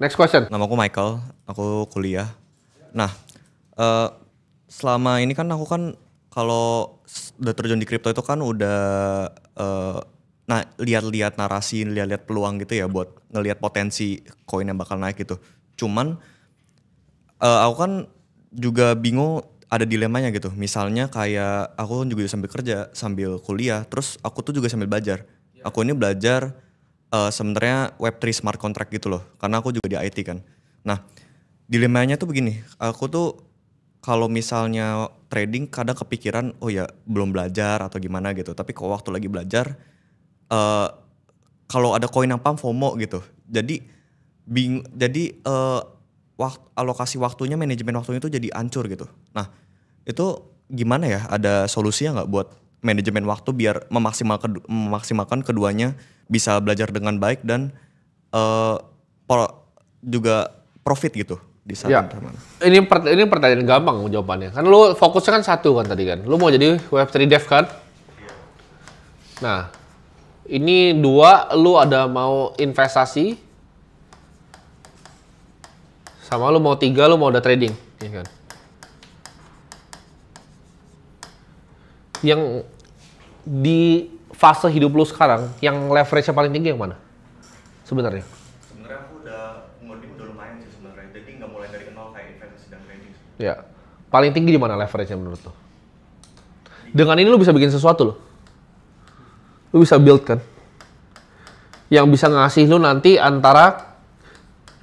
Next question. Nama aku Michael, aku kuliah. Nah, selama ini kan aku kan kalau udah terjun di kripto itu kan udah lihat-lihat narasi, lihat-lihat peluang gitu ya buat ngelihat potensi koin yang bakal naik gitu. Cuman aku kan juga bingung, ada dilemanya gitu. Misalnya kayak aku juga sambil kerja, sambil kuliah, terus aku tuh juga sambil belajar. Aku ini belajar sebenarnya Web3 smart contract gitu loh, karena aku juga di IT kan. Nah, dilemanya tuh begini, aku tuh kalau misalnya trading kadang kepikiran, oh ya belum belajar atau gimana gitu. Tapi kalau waktu lagi belajar, kalau ada koin yang pump FOMO gitu. Jadi alokasi waktunya, manajemen waktunya itu jadi hancur gitu. Nah, itu gimana ya? Ada solusinya nggak buat manajemen waktu biar memaksimalkan keduanya bisa belajar dengan baik dan juga profit gitu di saat yang termana? Ini pertanyaan gampang jawabannya. Kan lu fokusnya kan satu kan tadi kan. Lu mau jadi Web3 dev kan? Nah, ini dua, lu ada mau investasi, sama lu mau tiga, lu mau ada trading, ya kan? Yang di fase hidup lu sekarang, yang leverage-nya paling tinggi yang mana? Sebenarnya? Sebenarnya aku udah lumayan sih sebenarnya. Jadi nggak mulai dari nol kayak investasi dan trading. Ya, paling tinggi di mana leverage-nya menurut lu? Dengan ini lu bisa bikin sesuatu loh. Lu bisa build kan? Yang bisa ngasih lu nanti antara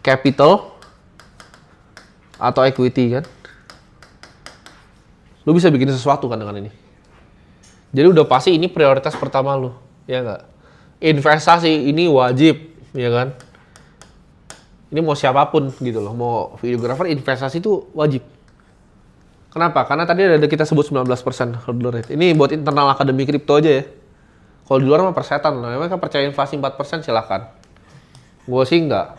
capital atau equity kan? Lu bisa bikin sesuatu kan dengan ini. Jadi udah pasti ini prioritas pertama lu, ya nggak? Investasi ini wajib, ya kan? Ini mau siapapun gitu loh, mau videographer, investasi itu wajib. Kenapa? Karena tadi ada kita sebut 19% hurdle rate. Ini buat internal akademi kripto aja ya. Kalau di luar mah persetan loh. Memang kan percaya inflasi 4% silakan. Gue sih enggak.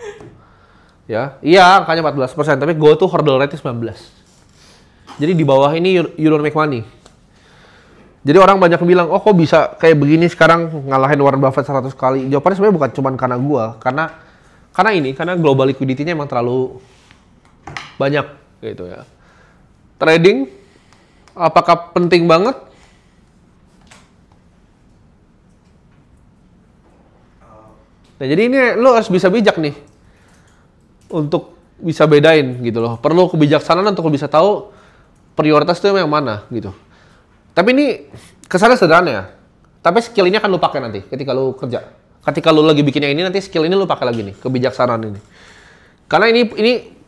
Ya, iya angkanya 14%, tapi gue tuh hurdle rate 19. Jadi di bawah ini you don't make money. Jadi orang banyak bilang, oh kok bisa kayak begini sekarang ngalahin Warren Buffett 100 kali. Jawabannya sebenarnya bukan cuma karena gue, karena global liquidity-nya emang terlalu banyak gitu ya. Trading, apakah penting banget? Nah jadi ini lo harus bisa bijak nih untuk bisa bedain gitu loh. Perlu kebijaksanaan untuk bisa tahu prioritas itu yang mana gitu. Tapi ini kesannya sederhana ya. Tapi skill ini akan lu pakai nanti ketika lu kerja. Ketika lu lagi bikin yang ini, nanti skill ini lu pakai lagi nih, kebijaksanaan ini. Karena ini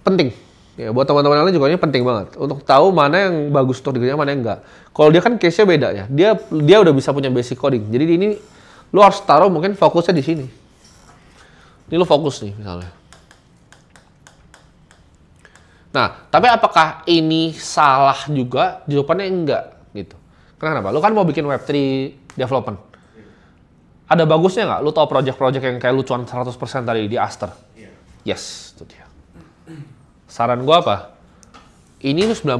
penting. Ya, buat teman-teman yang lain juga ini penting banget untuk tahu mana yang bagus untuk dikerjain, mana yang enggak. Kalau dia kan case-nya beda ya. Dia udah bisa punya basic coding. Jadi ini lu harus taruh mungkin fokusnya di sini. Ini lu fokus nih misalnya. Nah, tapi apakah ini salah juga? Jawabannya enggak gitu. Kenapa? Lu kan mau bikin Web3 development. Ada bagusnya nggak? Lu tau project-project yang kayak lu cuan 100% tadi di Aster? Yes, itu dia. Saran gua apa? Ini lu 90%.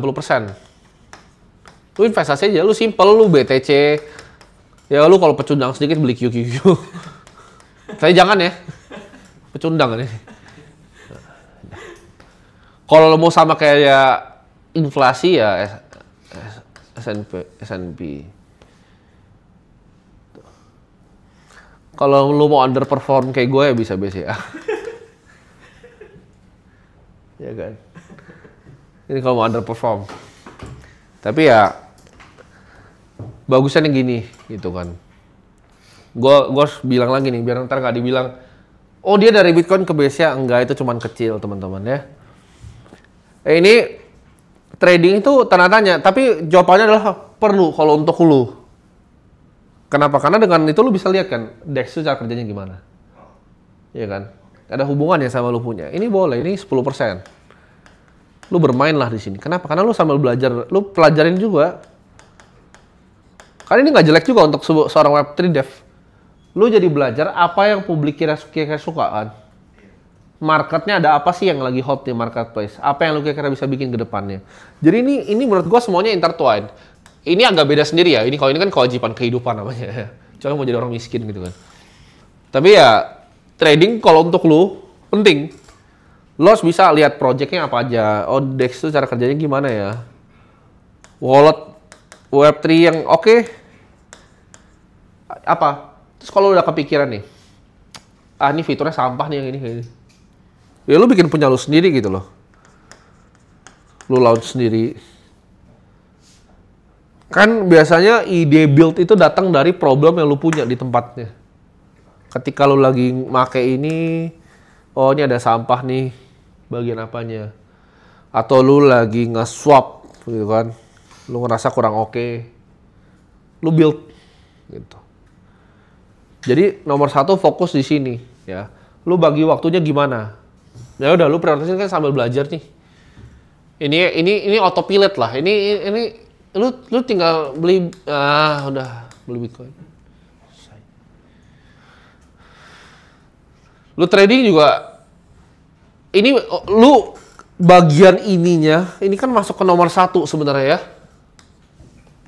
Lu investasi aja, lu simple, lu BTC. Ya lu kalau pecundang sedikit beli QQQ. Tapi jangan ya. Pecundang ini. Kalau lu mau sama kayak inflasi ya S&P. Kalau lu mau underperform kayak gue ya bisa BCA. Ya kan. Ini kalau mau underperform. Tapi ya bagusnya nih gini gitu kan. Gue harus bilang lagi nih biar ntar nggak dibilang, oh dia dari Bitcoin ke BCA. Enggak, itu cuman kecil teman-teman ya. Ini trading itu tanda tanya, tapi jawabannya adalah perlu kalau untuk lu. Kenapa? Karena dengan itu lu bisa lihat kan DEX itu cara kerjanya gimana. Iya kan? Ada hubungannya sama lu punya. Ini boleh, ini 10%. Lu bermainlah di sini. Kenapa? Karena lu sambil belajar, lu pelajarin juga. Karena ini nggak jelek juga untuk seorang Web3 dev. Lu jadi belajar apa yang publik kira-kira suka kan. Marketnya ada apa sih yang lagi hot di marketplace? Apa yang lu kira-kira bisa bikin ke depannya? Jadi ini menurut gua semuanya intertwined. Ini agak beda sendiri ya. Ini kan kewajiban kehidupan namanya. Coba mau jadi orang miskin gitu kan. Tapi ya trading kalau untuk lu penting. Lo harus bisa lihat projectnya apa aja. Oh, DEX itu cara kerjanya gimana ya? Wallet Web3 yang oke. Apa? Terus kalau udah kepikiran nih, ini fiturnya sampah nih yang ini kayak ini. Ya lu bikin punya lu sendiri gitu loh. Lu launch sendiri. Kan biasanya ide build itu datang dari problem yang lu punya di tempatnya. Ketika lu lagi make ini, oh ini ada sampah nih, bagian apanya. Atau lu lagi nge-swap gitu kan. Lu ngerasa kurang oke. Lu build gitu. Jadi nomor satu fokus di sini ya. Lu bagi waktunya gimana? Ya udah lu prioritasin kan sambil belajar nih. Ini autopilot lah. Ini lu tinggal beli udah beli Bitcoin. Lu trading juga ini lu bagian ininya ini kan masuk ke nomor satu sebenarnya ya.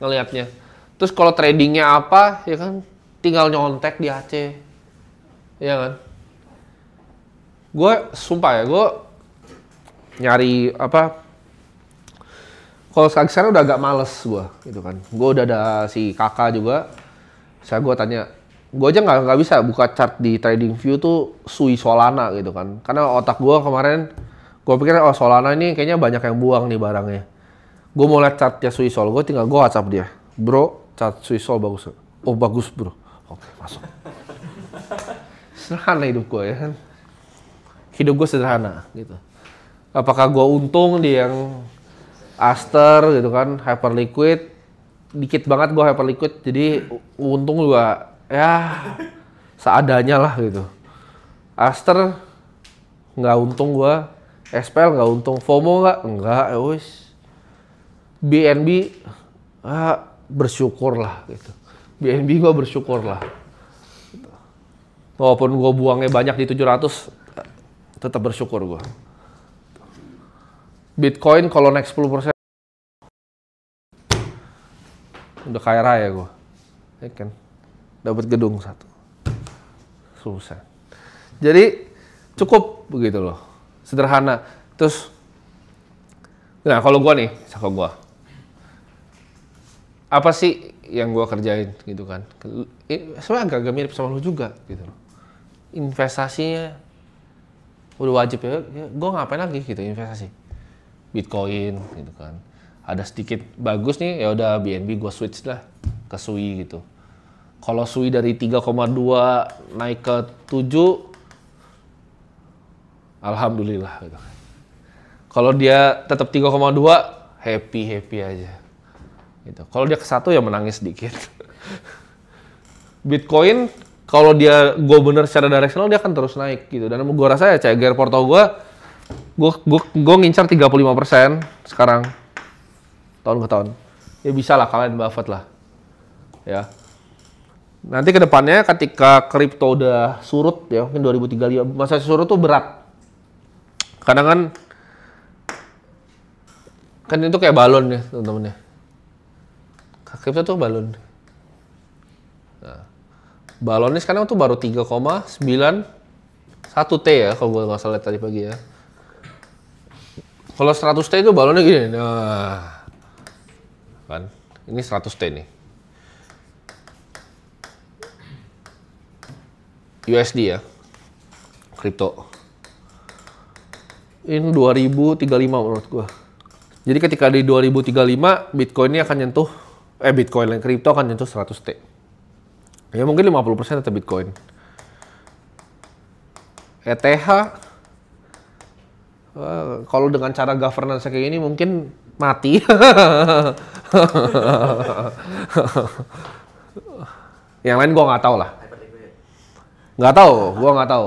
Ngelihatnya. Terus kalau tradingnya apa ya kan tinggal nyontek di Aceh. Ya kan? Gue sumpah ya, gue nyari apa kalau sekarang udah agak males gue gitu kan. Gue udah ada si kakak juga. Saya gue tanya, gue aja nggak bisa buka chart di TradingView tuh Sui Solana gitu kan. Karena otak gue kemarin, gue pikir oh Solana ini kayaknya banyak yang buang nih barangnya. Gue mau lihat chartnya Sui Sol, gue tinggal gue WhatsApp dia. Bro, chart Sui Sol bagus. Oh bagus bro. Oke masuk. Sederhana hidup gue ya kan. Hidup gue sederhana gitu. Apakah gue untung di yang Aster gitu kan, Hyperliquid, dikit banget gue Hyperliquid, jadi untung juga ya seadanya lah gitu. Aster nggak untung gue, SPL nggak untung, FOMO nggak, ya wis. BNB bersyukur lah gitu. BNB gue bersyukur lah. Walaupun gue buangnya banyak di 700, tetap bersyukur gue. Bitcoin kalau naik 10%, udah kaya raya gue, ya kan, dapat gedung satu, susah. Jadi cukup begitu loh, sederhana. Terus, nah kalau gue nih, sama gue, apa sih yang gue kerjain gitu kan? Sebenarnya agak mirip sama lu juga gitu loh. Investasinya udah wajib ya, gue ngapain lagi gitu investasi? Bitcoin gitu kan. Ada sedikit bagus nih, ya udah BNB gue switch lah ke Sui gitu. Kalau Sui dari 3,2 naik ke 7, alhamdulillah gitu. Kalau dia tetap 3,2, happy aja. Gitu. Kalau dia ke 1 ya menangis sedikit. Bitcoin kalau dia gue bener secara directional dia akan terus naik gitu. Dan gue rasa ya CAGR Porto gue ngincar 35% sekarang tahun ke tahun. Ya bisa lah kalian Buffett lah. Ya. Nanti ke depannya ketika kripto udah surut ya, mungkin 2035 masa surut tuh berat. Kadang kan itu kayak balon ya, teman-teman ya. Kripto tuh balon. Nah, balonnya sekarang tuh baru 3,91 T ya, kalau gue nggak salah tadi pagi ya. Kalau 100 T itu balonnya gini, nah, kan, ini 100 T nih. USD ya, kripto. Ini 2035 menurut gua. Jadi ketika di 2035, Bitcoin ini akan nyentuh, Bitcoin dan kripto akan nyentuh 100 T. Ya mungkin 50% tetap Bitcoin. ETH, kalau dengan cara governance kayak gini mungkin mati. Yang lain gua nggak tahu lah. Nggak tahu, gua nggak tahu.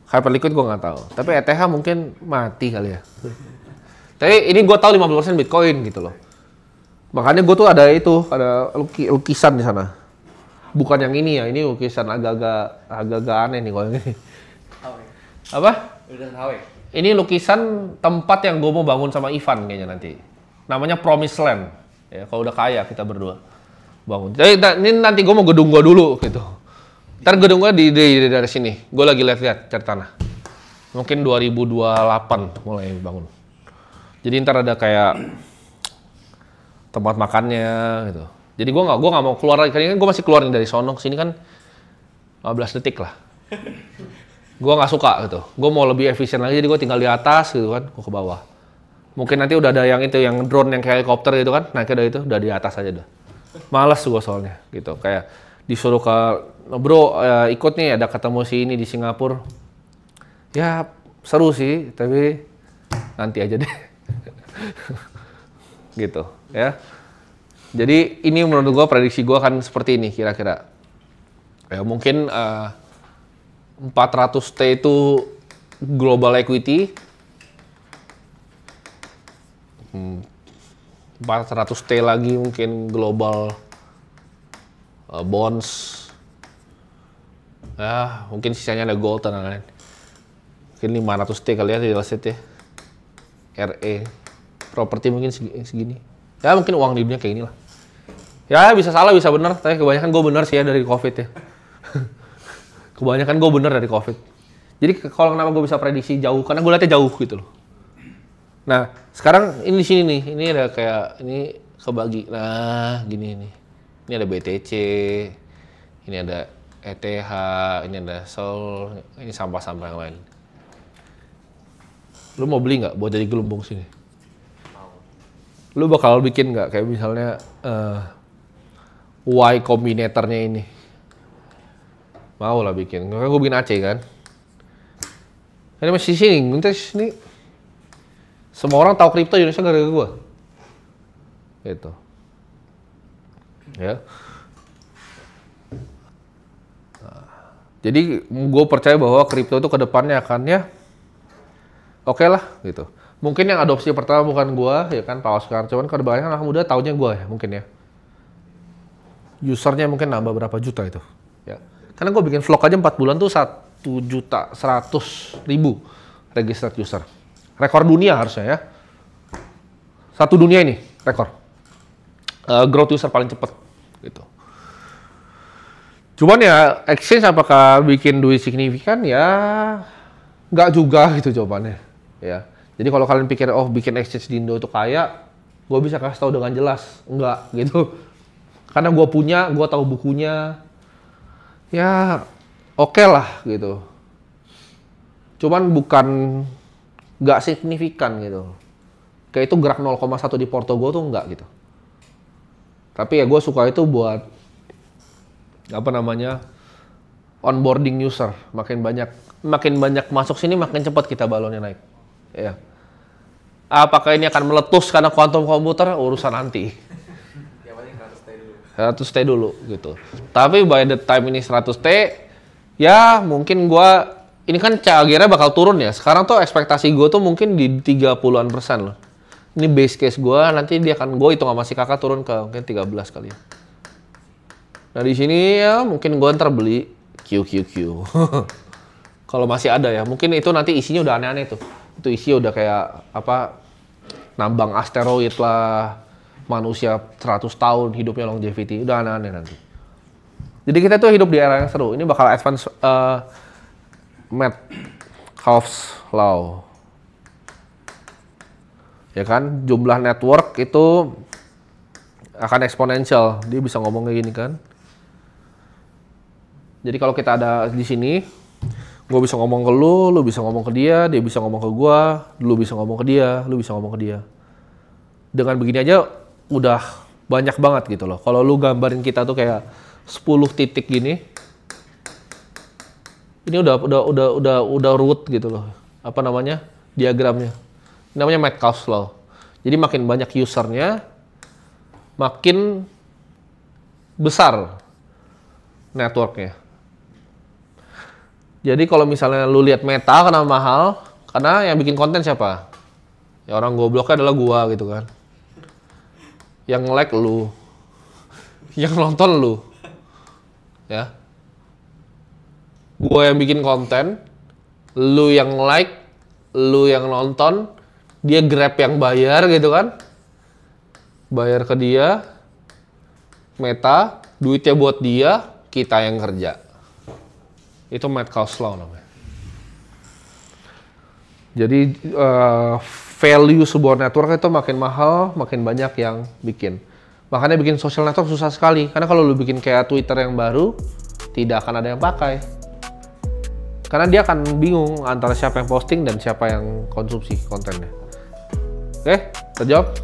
Hyperliquid gua nggak tahu. Tapi ETH mungkin mati kali ya. Tapi ini gua tahu 50% Bitcoin gitu loh. Makanya gua tuh ada lukisan di sana. Bukan yang ini ya, ini lukisan agak-agak aneh nih kalau yang ini. Apa? Udah tahu ya? Ini lukisan tempat yang gue mau bangun sama Ivan kayaknya nanti. Namanya Promised Land. Ya, kalau udah kaya kita berdua bangun. Jadi ini nanti gue mau gedung gue dulu gitu. Ntar gedung gue dari sini. Gue lagi lihat-lihat cari tanah. Mungkin 2028 mulai bangun. Jadi ntar ada kayak tempat makannya gitu. Jadi gue nggak mau keluar lagi. Kan gue masih keluar dari sono sini kan 15 detik lah. Gue nggak suka gitu. Gue mau lebih efisien lagi. Jadi gue tinggal di atas gitu kan. Gue ke bawah. Mungkin nanti udah ada yang itu, yang drone, yang kayak helikopter gitu kan. Naiknya udah itu, udah di atas aja udah. Males gue soalnya gitu. Kayak disuruh ke bro ikut nih ada ketemu si ini di Singapura. Ya seru sih, tapi nanti aja deh. Gitu ya. Jadi ini menurut gue prediksi gue akan seperti ini kira-kira. Ya mungkin 400T itu global equity. 400T lagi mungkin global bonds. Ya, mungkin sisanya ada gold dan lain-lain. Mungkin 500T kali ya real estate ya. RE. Properti mungkin segini. Ya mungkin uang di dunia kayak gini lah. Ya bisa salah bisa benar, tapi kebanyakan gue benar sih ya dari COVID ya. Kebanyakan gue benar dari COVID. Jadi kalau kenapa gue bisa prediksi jauh, karena gue lihatnya jauh gitu loh. Nah sekarang ini di sini nih, ini ada kayak ini kebagi. Nah gini nih, ini ada BTC, ini ada ETH, ini ada Sol, ini sampah-sampah yang lain. Lu mau beli nggak buat jadi gelembung sini? Lu bakal bikin nggak kayak misalnya Y Combinator-nya ini? Mau lah bikin. Kan gue bikin Aceh kan. Ini masih sini, ini semua orang tahu kripto Indonesia gara-gara gue. Gitu. Ya. Jadi gue percaya bahwa kripto itu kedepannya akan ya oke lah gitu. Mungkin yang adopsi pertama bukan gue ya kan Pak Oscar, cuman kebanyakan anak muda taunya gue ya mungkin ya. Usernya mungkin nambah berapa juta itu. Ya. Karena gue bikin vlog aja 4 bulan tuh 1.100.000 registered user. Rekor dunia harusnya ya. Satu dunia ini rekor. Growth user paling cepet gitu. Cuman ya exchange apakah bikin duit signifikan ya nggak juga gitu jawabannya ya. Jadi kalau kalian pikir oh bikin exchange di Indo itu kaya, gue bisa kasih tahu dengan jelas enggak gitu. Karena gue punya, gue tahu bukunya, ya oke lah gitu. Cuman bukan nggak signifikan gitu. Kayak itu gerak 0,1 di porto gue tuh enggak gitu. Tapi ya gue suka itu buat apa namanya onboarding user, makin banyak masuk sini makin cepat kita balonnya naik. Ya. Apakah ini akan meletus karena quantum komputer urusan nanti. Yang penting 100T dulu. 100T dulu gitu. Tapi by the time ini 100T ya mungkin gua ini kan CAGR-nya bakal turun ya. Sekarang tuh ekspektasi gue tuh mungkin di 30%-an loh. Ini base case gua, nanti dia akan gue hitung sama si kakak turun ke mungkin 13 kali ya. Nah di sini ya mungkin gue ntar beli QQQ. Kalau masih ada ya, mungkin itu nanti isinya udah aneh-aneh tuh. Itu isi udah kayak apa nambang asteroid lah, manusia 100 tahun hidupnya longevity, udah aneh-aneh nanti. Jadi kita tuh hidup di era yang seru. Ini bakal advance Metcalfe's Law. Ya kan, jumlah network itu akan eksponensial. Dia bisa ngomong kayak gini kan. Jadi kalau kita ada di sini, gue bisa ngomong ke lu bisa ngomong ke dia bisa ngomong ke gue, lu bisa ngomong ke dia, lu bisa ngomong ke dia. Dengan begini aja udah banyak banget gitu loh. Kalau lu gambarin kita tuh kayak 10 titik gini, ini udah root gitu loh. Apa namanya? Diagramnya. Ini namanya Metcalfe's Law. Jadi makin banyak usernya, makin besar networknya. Jadi kalau misalnya lu lihat Meta kenapa mahal, karena yang bikin konten siapa? Ya orang gobloknya adalah gua gitu kan. Yang like lu, yang nonton lu, ya. Gua yang bikin konten, lu yang like, lu yang nonton, dia Grab yang bayar gitu kan. Bayar ke dia, Meta, duitnya buat dia, kita yang kerja. Itu Metcalfe's Law namanya. Jadi value sebuah network itu makin mahal, makin banyak yang bikin. Makanya bikin social network susah sekali. Karena kalau lu bikin kayak Twitter yang baru, tidak akan ada yang pakai. Karena dia akan bingung antara siapa yang posting dan siapa yang konsumsi kontennya. Oke, terjawab?